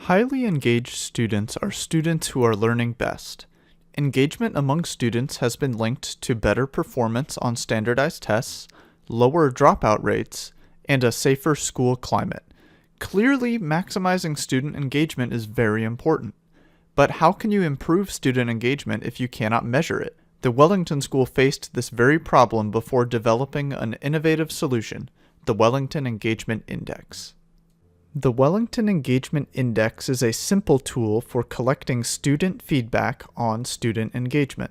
Highly engaged students are students who are learning best. Engagement among students has been linked to better performance on standardized tests, lower dropout rates, and a safer school climate. Clearly, maximizing student engagement is very important. But how can you improve student engagement if you cannot measure it? The Wellington School faced this very problem before developing an innovative solution, the Wellington Engagement Index. The Wellington Engagement Index is a simple tool for collecting student feedback on student engagement.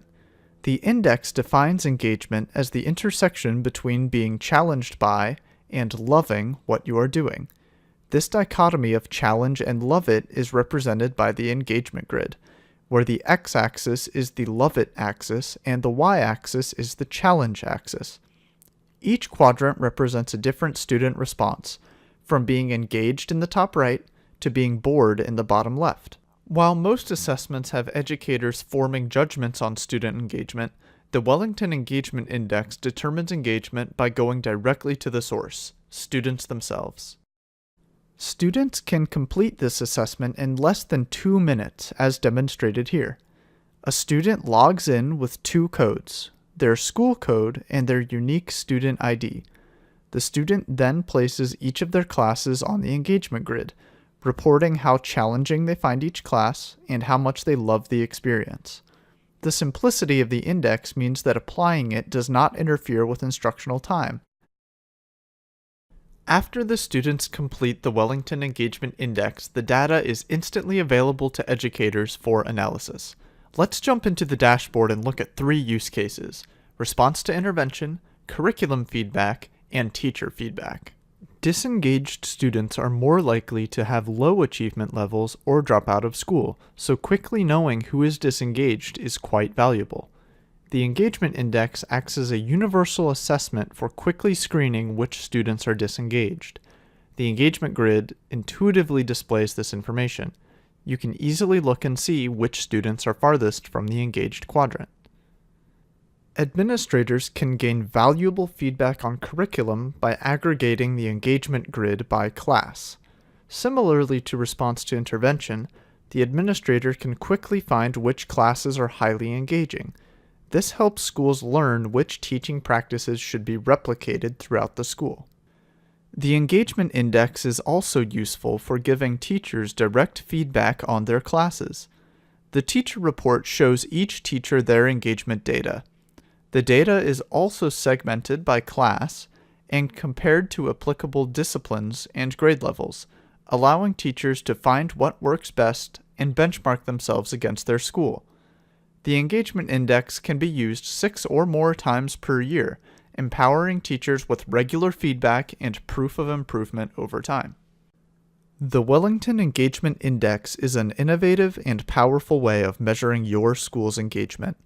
The index defines engagement as the intersection between being challenged by and loving what you are doing. This dichotomy of challenge and love it is represented by the engagement grid, where the x-axis is the love it axis and the y-axis is the challenge axis. Each quadrant represents a different student response, from being engaged in the top right to being bored in the bottom left. While most assessments have educators forming judgments on student engagement, the Wellington Engagement Index determines engagement by going directly to the source, students themselves. Students can complete this assessment in less than 2 minutes, as demonstrated here. A student logs in with 2 codes, their school code and their unique student ID. The student then places each of their classes on the engagement grid, reporting how challenging they find each class and how much they love the experience. The simplicity of the index means that applying it does not interfere with instructional time. After the students complete the Wellington Engagement Index, the data is instantly available to educators for analysis. Let's jump into the dashboard and look at 3 use cases: response to intervention, curriculum feedback, and teacher feedback. Disengaged students are more likely to have low achievement levels or drop out of school, so quickly knowing who is disengaged is quite valuable. The Engagement Index acts as a universal assessment for quickly screening which students are disengaged. The engagement grid intuitively displays this information. You can easily look and see which students are farthest from the engaged quadrant. Administrators can gain valuable feedback on curriculum by aggregating the engagement grid by class. Similarly to response to intervention, the administrator can quickly find which classes are highly engaging. This helps schools learn which teaching practices should be replicated throughout the school. The engagement index is also useful for giving teachers direct feedback on their classes. The teacher report shows each teacher their engagement data. The data is also segmented by class and compared to applicable disciplines and grade levels, allowing teachers to find what works best and benchmark themselves against their school. The engagement index can be used 6 or more times per year, empowering teachers with regular feedback and proof of improvement over time. The Wellington Engagement Index is an innovative and powerful way of measuring your school's engagement.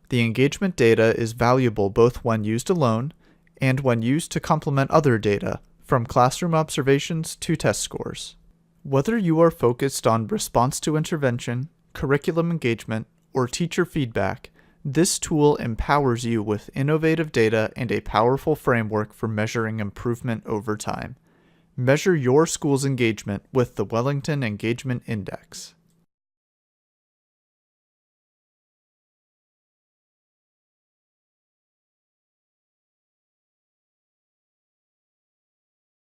The engagement data is valuable both when used alone and when used to complement other data, from classroom observations to test scores. Whether you are focused on response to intervention, curriculum engagement, or teacher feedback, this tool empowers you with innovative data and a powerful framework for measuring improvement over time. Measure your school's engagement with the Wellington Engagement Index.